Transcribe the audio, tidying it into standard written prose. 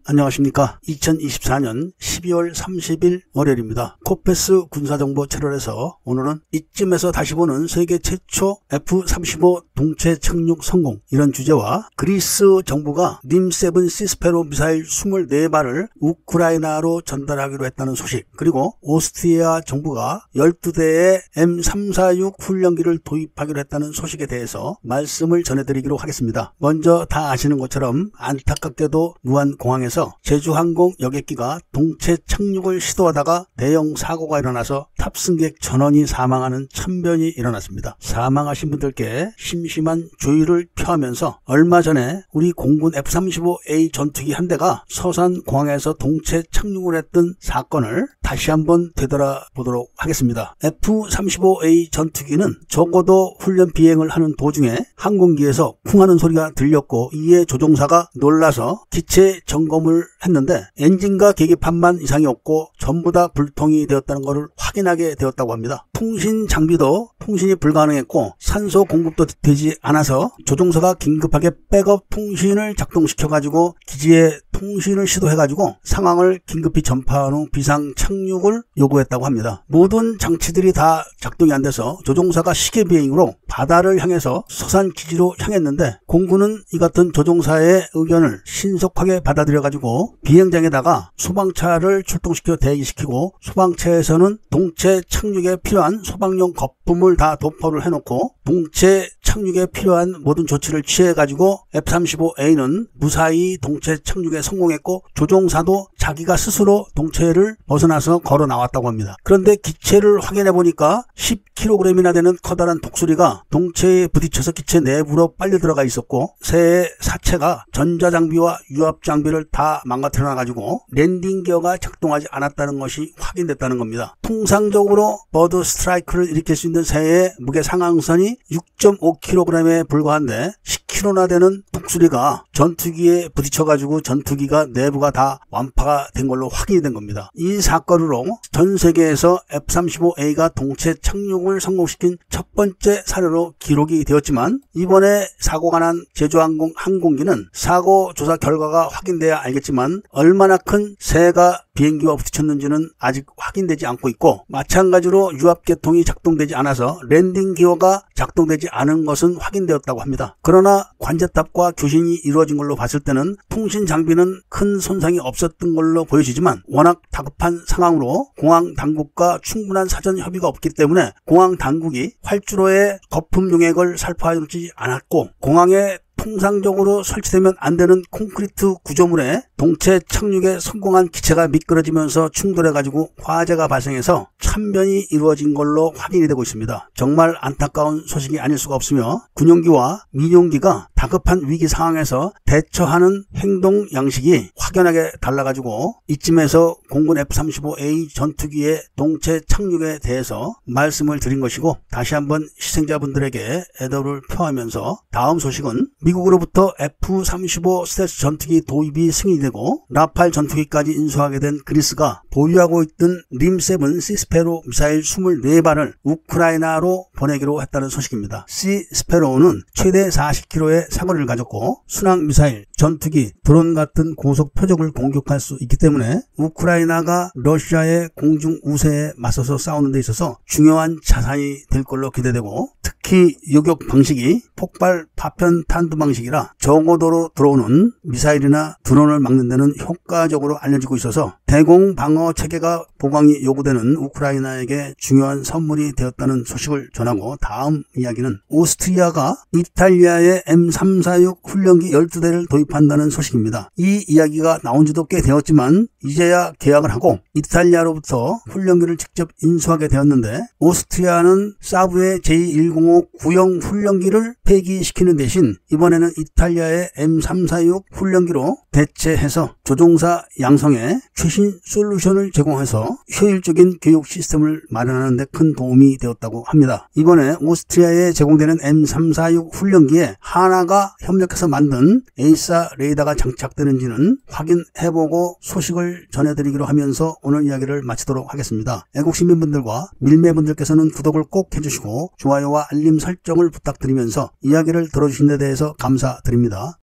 안녕하십니까. 2024년 12월 30일 월요일입니다. 코페스 군사정보 채널에서 오늘은 이쯤에서 다시 보는 세계 최초 F-35 동체 착륙 성공, 이런 주제와 그리스 정부가 님7 시스페로 미사일 24발을 우크라이나로 전달하기로 했다는 소식, 그리고 오스트리아 정부가 12대의 M346 훈련기를 도입하기로 했다는 소식에 대해서 말씀을 전해드리기로 하겠습니다. 먼저 다 아시는 것처럼 안타깝게도 무안공항에서 제주항공 여객기가 동체 착륙을 시도하다가 대형 사고가 일어나서 탑승객 전원이 사망하는 참변이 일어났습니다. 사망하신 분들께 심심한 조의를 표하면서 얼마 전에 우리 공군 F-35A 전투기 한 대가 서산공항에서 동체 착륙을 했던 사건을 다시 한번 되돌아보도록 하겠습니다. F-35A 전투기는 적어도 훈련 비행을 하는 도중에 항공기에서 쿵하는 소리가 들렸고, 이에 조종사가 놀라서 기체 점검을 했는데 엔진과 계기판만 이상이 없고 전부 다 불통이 되었다는 것을 확인하게 되었다고 합니다. 통신 장비도 통신이 불가능했고 산소 공급도 되지 않아서 조종사가 긴급하게 백업 통신을 작동시켜가지고 기지에 통신을 시도해가지고 상황을 긴급히 전파한 후 비상 착륙을 요구했다고 합니다. 모든 장치들이 다 작동이 안 돼서 조종사가 시계 비행으로 바다를 향해서 서산 기지로 향했는데, 공군은 이 같은 조종사의 의견을 신속하게 받아들여가지고 비행장에다가 소방차를 출동시켜 대기시키고, 소방차에서는 동체 착륙에 필요한 소방용 거품을 다 도포를 해놓고 동체 착륙에 필요한 모든 조치를 취해가지고 F-35A는 무사히 동체 착륙에 성공했고, 조종사도 자기가 스스로 동체를 벗어나서 걸어 나왔다고 합니다. 그런데 기체를 확인해 보니까 10kg이나 되는 커다란 독수리가 동체에 부딪혀서 기체 내부로 빨려 들어가 있었고, 새의 사체가 전자장비와 유압장비를 다 망가뜨려놔가지고 랜딩 기어가 작동하지 않았다는 것이 확인됐다는 겁니다. 통상적으로 버드 스트라이크를 일으킬 수 있는 새의 무게 상항선이 6.5kg에 불과한데 10kg나 되는 독수리가 전투기에 부딪혀가지고 전투기가 내부가 다 완파가 된 걸로 확인이 된 겁니다. 이 사건으로 전 세계에서 F-35A가 동체 착륙을 성공시킨 첫 번째 사례로 기록이 되었지만, 이번에 사고가 난 제주항공 항공기는 사고 조사 결과가 확인돼야 알겠지만 얼마나 큰 새가 비행기와 부딪혔는지는 아직 확인되지 않고 있고, 마찬가지로 유압계통이 작동되지 않아서 랜딩 기어가 작동되지 않은 것은 확인되었다고 합니다. 그러나 관제탑과 교신이 이루어진 걸로 봤을 때는 통신 장비는 큰 손상이 없었던 걸로 보여지지만, 워낙 다급한 상황으로 공항 당국과 충분한 사전 협의가 없기 때문에 공항 당국이 활주로에 거품 용액을 살포하지 않았고, 공항에 통상적으로 설치되면 안 되는 콘크리트 구조물에 동체 착륙에 성공한 기체가 미끄러지면서 충돌해가지고 화재가 발생해서 참변이 이루어진 걸로 확인이 되고 있습니다. 정말 안타까운 소식이 아닐 수가 없으며, 군용기와 민용기가 다급한 위기 상황에서 대처하는 행동 양식이 확연하게 달라가지고 이쯤에서 공군 F-35A 전투기의 동체 착륙에 대해서 말씀을 드린 것이고, 다시 한번 희생자분들에게 애도를 표하면서 다음 소식은 미국으로부터 F-35 스텔스 전투기 도입이 승인되고 라팔 전투기까지 인수하게 된 그리스가 보유하고 있던 님7 시스페로 미사일 24발을 우크라이나로 보내기로 했다는 소식입니다. 시스페로는 최대 40km의 사거리를 가졌고 순항 미사일, 전투기, 드론 같은 고속 표적을 공격할 수 있기 때문에 우크라이나가 러시아의 공중 우세에 맞서서 싸우는 데 있어서 중요한 자산이 될 걸로 기대되고, 특히 요격 방식이 폭발 파편 탄두 방식이라 저고도로 들어오는 미사일이나 드론을 막는 데는 효과적으로 알려지고 있어서 대공 방어 체계가 보강이 요구되는 우크라이나에게 중요한 선물이 되었다는 소식을 전하고, 다음 이야기는 오스트리아가 이탈리아의 M346 훈련기 12대를 도입한다는 소식입니다. 이 이야기가 나온 지도 꽤 되었지만 이제야 계약을 하고 이탈리아로부터 훈련기를 직접 인수하게 되었는데, 오스트리아는 사브의 J105 F-35 구형 훈련기를 폐기시키는 대신 이번에는 이탈리아의 M346 훈련기로 대체해서 조종사 양성에 최신 솔루션을 제공해서 효율적인 교육 시스템을 마련하는 데 큰 도움이 되었다고 합니다. 이번에 오스트리아에 제공되는 M346 훈련기에 하나가 협력해서 만든 에이사 레이더가 장착되는지는 확인해보고 소식을 전해드리기로 하면서 오늘 이야기를 마치도록 하겠습니다. 애국시민분들과 밀매분들께서는 구독을 꼭 해주시고 좋아요와 알림 설정을 부탁드리면서 이야기를 들어주신 데 대해서 감사드립니다.